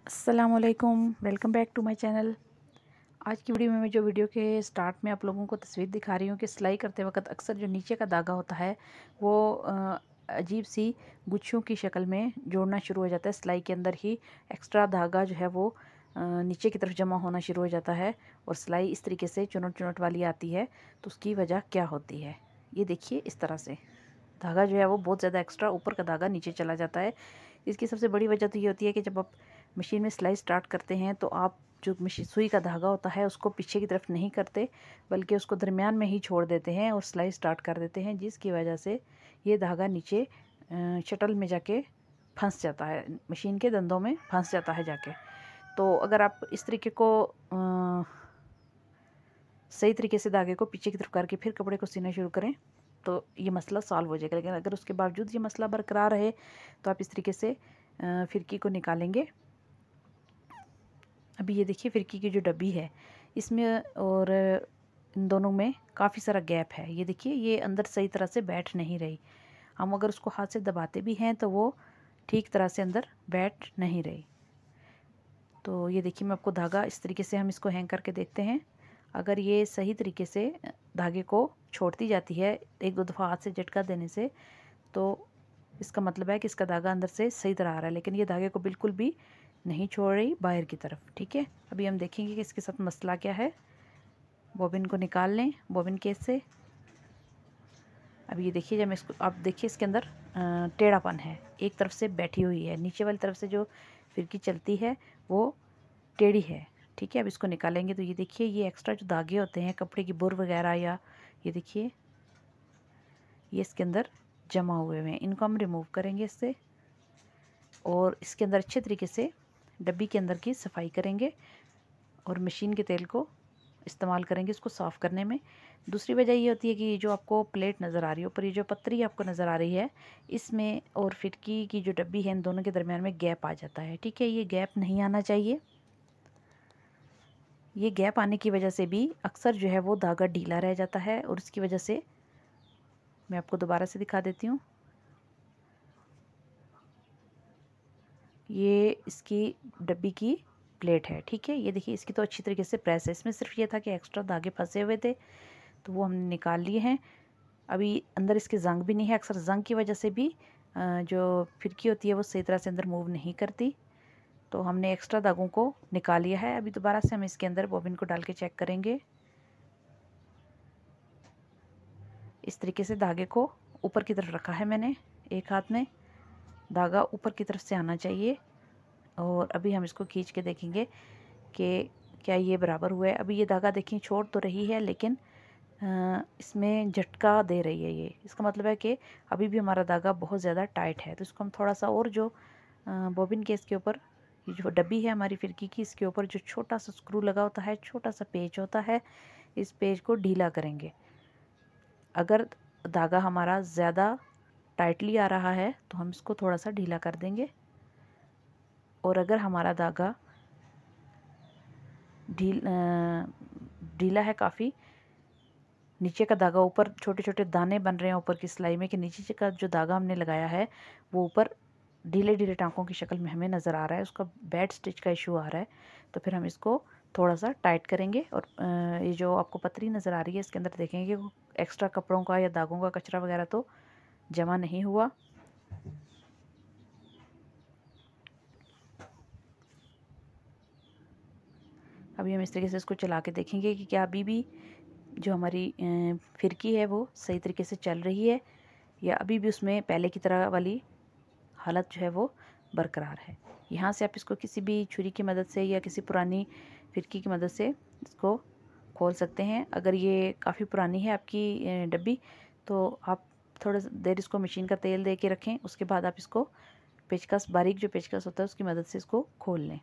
अस्सलामुअलैकुम, welcome back to my channel. आज की वीडियो में मैं जो वीडियो के स्टार्ट में आप लोगों को तस्वीर दिखा रही हूँ कि सिलाई करते वक्त अक्सर जो नीचे का धागा होता है वो अजीब सी गुच्छों की शक्ल में जोड़ना शुरू हो जाता है। सिलाई के अंदर ही एक्स्ट्रा धागा जो है वो नीचे की तरफ जमा होना शुरू हो जाता है और सिलाई इस तरीके से चुनट चुनट वाली आती है। तो उसकी वजह क्या होती है, ये देखिए। इस तरह से धागा जो है वो बहुत ज़्यादा एक्स्ट्रा ऊपर का धागा नीचे चला जाता है। इसकी सबसे बड़ी वजह तो ये होती है कि जब आप मशीन में सिलाई स्टार्ट करते हैं तो आप जो मशीन सुई का धागा होता है उसको पीछे की तरफ नहीं करते, बल्कि उसको दरमियान में ही छोड़ देते हैं और सिलाई स्टार्ट कर देते हैं, जिसकी वजह से ये धागा नीचे शटल में जाके फंस जाता है, मशीन के दंदों में फंस जाता है जाके। तो अगर आप इस तरीके को सही तरीके से धागे को पीछे की तरफ करके फिर कपड़े को सीना शुरू करें तो ये मसला सॉल्व हो जाएगा। लेकिन अगर उसके बावजूद ये मसला बरकरार रहे तो आप इस तरीके से फिरकी को निकालेंगे। अभी ये देखिए, फिरकी की जो डब्बी है इसमें और इन दोनों में काफ़ी सारा गैप है। ये देखिए, ये अंदर सही तरह से बैठ नहीं रही। हम अगर उसको हाथ से दबाते भी हैं तो वो ठीक तरह से अंदर बैठ नहीं रही। तो ये देखिए, मैं आपको धागा इस तरीके से हम इसको हैंग करके देखते हैं। अगर ये सही तरीके से धागे को छोड़ती जाती है एक दो दफ़ा हाथ से झटका देने से, तो इसका मतलब है कि इसका धागा अंदर से सही तरह आ रहा है। लेकिन ये धागे को बिल्कुल भी नहीं छोड़ रही बाहर की तरफ। ठीक है, अभी हम देखेंगे कि इसके साथ मसला क्या है। बॉबिन को निकाल लें बॉबिन केस से। अभी ये देखिए, जब मैं इसको, आप देखिए इसके अंदर टेढ़ापन है, एक तरफ से बैठी हुई है, नीचे वाली तरफ से जो फिरकी चलती है वो टेढ़ी है। ठीक है, अब इसको निकालेंगे तो ये देखिए, ये एक्स्ट्रा जो धागे होते हैं कपड़े की बुर वगैरह, या ये देखिए ये इसके अंदर जमा हुए हैं, इनको हम रिमूव करेंगे इससे और इसके अंदर अच्छे तरीके से डब्बी के अंदर की सफाई करेंगे और मशीन के तेल को इस्तेमाल करेंगे इसको साफ़ करने में। दूसरी वजह ये होती है कि जो आपको प्लेट नज़र आ रही है ऊपर, ये जो पतरी आपको नज़र आ रही है, इसमें और फिरकी की जो डब्बी है इन दोनों के दरमियान में गैप आ जाता है। ठीक है, ये गैप नहीं आना चाहिए। ये गैप आने की वजह से भी अक्सर जो है वो धागा ढीला रह जाता है और इसकी वजह से, मैं आपको दोबारा से दिखा देती हूँ, ये इसकी डब्बी की प्लेट है। ठीक है, ये देखिए, इसकी तो अच्छी तरीके से प्रेस है। इसमें सिर्फ ये था कि एक्स्ट्रा धागे फंसे हुए थे तो वो हमने निकाल लिए हैं। अभी अंदर इसके जंग भी नहीं है। अक्सर जंग की वजह से भी जो फिरकी होती है वो सही तरह से अंदर मूव नहीं करती। तो हमने एक्स्ट्रा धागों को निकाल लिया है। अभी दोबारा से हम इसके अंदर बॉबिन को डाल के चेक करेंगे। इस तरीके से धागे को ऊपर की तरफ रखा है मैंने एक हाथ में, धागा ऊपर की तरफ से आना चाहिए। और अभी हम इसको खींच के देखेंगे कि क्या ये बराबर हुआ है। अभी ये धागा देखिए छोड़ तो रही है लेकिन इसमें झटका दे रही है ये। इसका मतलब है कि अभी भी हमारा धागा बहुत ज़्यादा टाइट है। तो इसको हम थोड़ा सा और, जो बॉबिन के इसके ऊपर ये जो डब्बी है हमारी फिरकी की, इसके ऊपर जो छोटा सा स्क्रू लगा होता है, छोटा सा पेच होता है, इस पेच को ढीला करेंगे। अगर धागा हमारा ज़्यादा टाइटली आ रहा है तो हम इसको थोड़ा सा ढीला कर देंगे, और अगर हमारा धागा ढीला है काफ़ी, नीचे का धागा ऊपर छोटे छोटे दाने बन रहे हैं ऊपर की सिलाई में कि नीचे का जो धागा हमने लगाया है वो ऊपर ढीले ढीले टाँकों की शक्ल में हमें नज़र आ रहा है, उसका बैड स्टिच का इशू आ रहा है। तो फिर हम इसको थोड़ा सा टाइट करेंगे और ये जो आपको पतरी नज़र आ रही है इसके अंदर देखेंगे वो एक्स्ट्रा कपड़ों का या दागों का कचरा वगैरह तो जमा नहीं हुआ। अभी हम इस तरीके से इसको चला के देखेंगे कि क्या अभी भी जो हमारी फिरकी है वो सही तरीके से चल रही है या अभी भी उसमें पहले की तरह वाली हालत जो है वो बरकरार है। यहाँ से आप इसको किसी भी छुरी की मदद से या किसी पुरानी फिरकी की मदद से इसको खोल सकते हैं। अगर ये काफ़ी पुरानी है आपकी डब्बी तो आप थोड़ा देर इसको मशीन का तेल दे के रखें, उसके बाद आप इसको पेचकस, बारीक जो पेचकस होता है उसकी मदद से इसको खोल लें।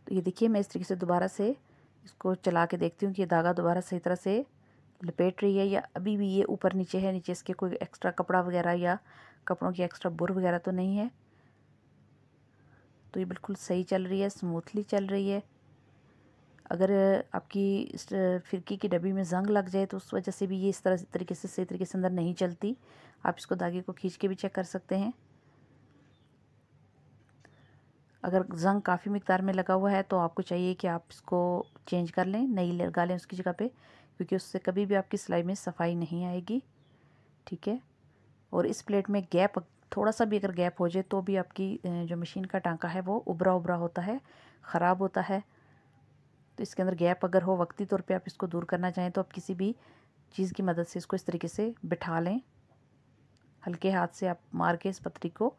तो ये देखिए, मैं इस तरीके से दोबारा से इसको चला के देखती हूँ कि ये धागा दोबारा सही तरह से लपेट रही है या अभी भी ये ऊपर नीचे है, नीचे इसके कोई एक्स्ट्रा कपड़ा वगैरह या कपड़ों की एक्स्ट्रा बुर वगैरह तो नहीं है। तो ये बिल्कुल सही चल रही है, स्मूथली चल रही है। अगर आपकी इस फिरकी की डब्बी में जंग लग जाए तो उस वजह से भी ये इस तरह तरीके से सही तरीके से अंदर नहीं चलती। आप इसको धागे को खींच के भी चेक कर सकते हैं। अगर जंग काफ़ी मिकदार में लगा हुआ है तो आपको चाहिए कि आप इसको चेंज कर लें, नई लगा लें उसकी जगह पे, क्योंकि उससे कभी भी आपकी सिलाई में सफाई नहीं आएगी। ठीक है। और इस प्लेट में गैप, थोड़ा सा भी अगर गैप हो जाए तो भी आपकी जो मशीन का टांका है वो उभरा उभरा होता है, ख़राब होता है। तो इसके अंदर गैप अगर हो, वक्ती तौर पे आप इसको दूर करना चाहें तो आप किसी भी चीज़ की मदद से इसको इस तरीके से बिठा लें। हल्के हाथ से आप मार के इस पतरी को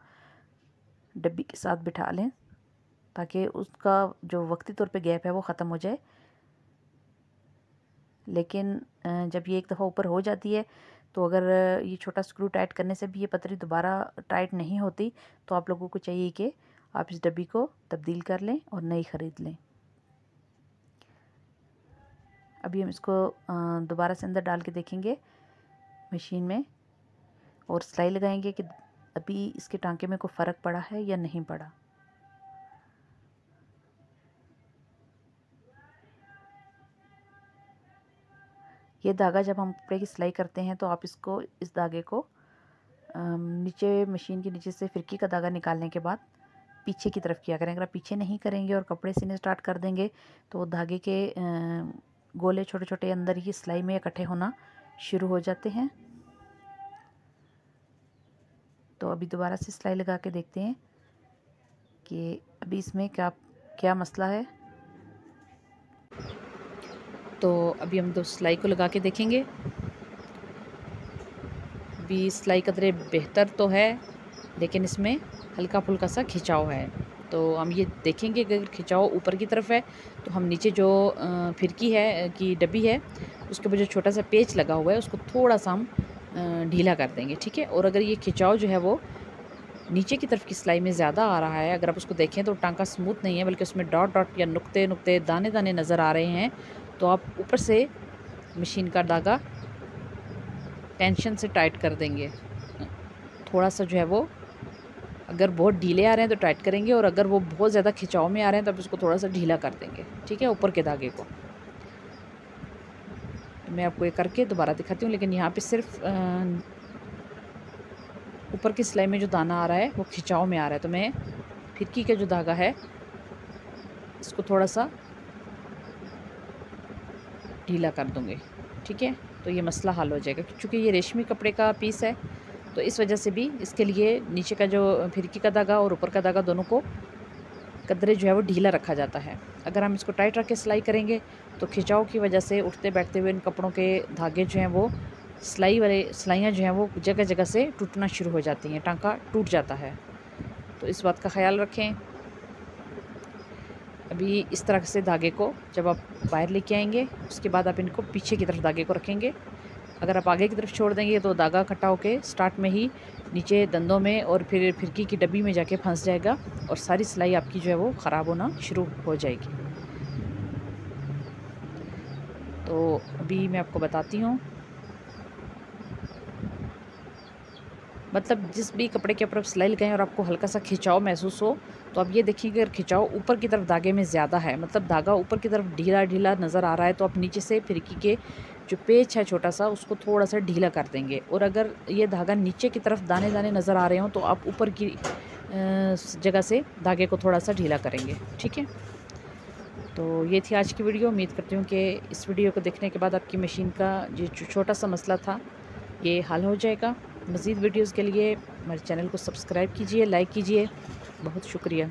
डब्बी के साथ बिठा लें ताकि उसका जो वक्ती तौर पे गैप है वो ख़त्म हो जाए। लेकिन जब ये एक दफ़ा ऊपर हो जाती है तो अगर ये छोटा स्क्रू टाइट करने से भी ये पतरी दोबारा टाइट नहीं होती तो आप लोगों को चाहिए कि आप इस डब्बी को तब्दील कर लें और नई ख़रीद लें। अभी हम इसको दोबारा से अंदर डाल के देखेंगे मशीन में और सिलाई लगाएंगे कि अभी इसके टांके में कोई फ़र्क पड़ा है या नहीं पड़ा। ये धागा जब हम कपड़े की सिलाई करते हैं तो आप इसको, इस धागे को नीचे, मशीन के नीचे से फिरकी का धागा निकालने के बाद पीछे की तरफ किया करें। अगर आप पीछे नहीं करेंगे और कपड़े सीने स्टार्ट कर देंगे तो धागे के गोले छोटे छोटे अंदर ही सिलाई में इकट्ठे होना शुरू हो जाते हैं। तो अभी दोबारा से सिलाई लगा के देखते हैं कि अभी इसमें क्या मसला है। तो अभी हम सिलाई को लगा के देखेंगे। अभी सिलाई कतरे बेहतर तो है लेकिन इसमें हल्का फुल्का सा खिंचाव है। तो हम ये देखेंगे कि अगर खिंचाव ऊपर की तरफ है तो हम नीचे जो फिरकी है की डब्बी है उसके ऊपर जो छोटा सा पेच लगा हुआ है उसको थोड़ा सा हम ढीला कर देंगे। ठीक है। और अगर ये खिंचाव जो है वो नीचे की तरफ की सिलाई में ज़्यादा आ रहा है, अगर आप उसको देखें तो टांका स्मूथ नहीं है बल्कि उसमें डॉट डॉट या नुक्ते नुक्ते, दाने दाने नज़र आ रहे हैं, तो आप ऊपर से मशीन का धागा टेंशन से टाइट कर देंगे। थोड़ा सा जो है वो, अगर बहुत ढीले आ रहे हैं तो टाइट करेंगे और अगर वो बहुत ज़्यादा खिंचाव में आ रहे हैं तो आप उसको थोड़ा सा ढीला कर देंगे। ठीक है। ऊपर के धागे को मैं आपको ये करके दोबारा दिखाती हूँ, लेकिन यहाँ पे सिर्फ ऊपर की सिलाई में जो दाना आ रहा है वो खिंचाव में आ रहा है, तो मैं फिरकी का जो धागा है इसको थोड़ा सा ढीला कर दूँगी। ठीक है। तो ये मसला हल हो जाएगा। क्योंकि ये रेशमी कपड़े का पीस है तो इस वजह से भी इसके लिए नीचे का जो फिरकी का धागा और ऊपर का धागा दोनों को कदरे जो है वो ढीला रखा जाता है। अगर हम इसको टाइट रख के सिलाई करेंगे तो खिंचाव की वजह से उठते बैठते हुए इन कपड़ों के धागे जो हैं वो सिलाइयाँ जो हैं वो जगह जगह से टूटना शुरू हो जाती हैं, टांका टूट जाता है। तो इस बात का ख्याल रखें। अभी इस तरह से धागे को जब आप बाहर लेके आएंगे उसके बाद आप इनको पीछे की तरफ धागे को रखेंगे। अगर आप आगे की तरफ छोड़ देंगे तो धागा इकट्ठा होकर स्टार्ट में ही नीचे दंदों में और फिर फिरकी की डब्बी में जाके फंस जाएगा और सारी सिलाई आपकी जो है वो ख़राब होना शुरू हो जाएगी। तो अभी मैं आपको बताती हूँ, मतलब जिस भी कपड़े के ऊपर आप सिलाई लगाएं और आपको हल्का सा खिंचाव महसूस हो तो आप ये देखिए अगर खिंचाव ऊपर की तरफ धागे में ज़्यादा है, मतलब धागा ऊपर की तरफ ढीला ढीला नज़र आ रहा है, तो आप नीचे से फिरकी के जो पेच है छोटा सा उसको थोड़ा सा ढीला कर देंगे। और अगर ये धागा नीचे की तरफ दाने दाने नज़र आ रहे हों तो आप ऊपर की जगह से धागे को थोड़ा सा ढीला करेंगे। ठीक है। तो ये थी आज की वीडियो। उम्मीद करती हूँ कि इस वीडियो को देखने के बाद आपकी मशीन का जो छोटा सा मसला था ये हल हो जाएगा। मज़ीद वीडियोज़ के लिए हमारे चैनल को सब्सक्राइब कीजिए, लाइक कीजिए। बहुत शुक्रिया।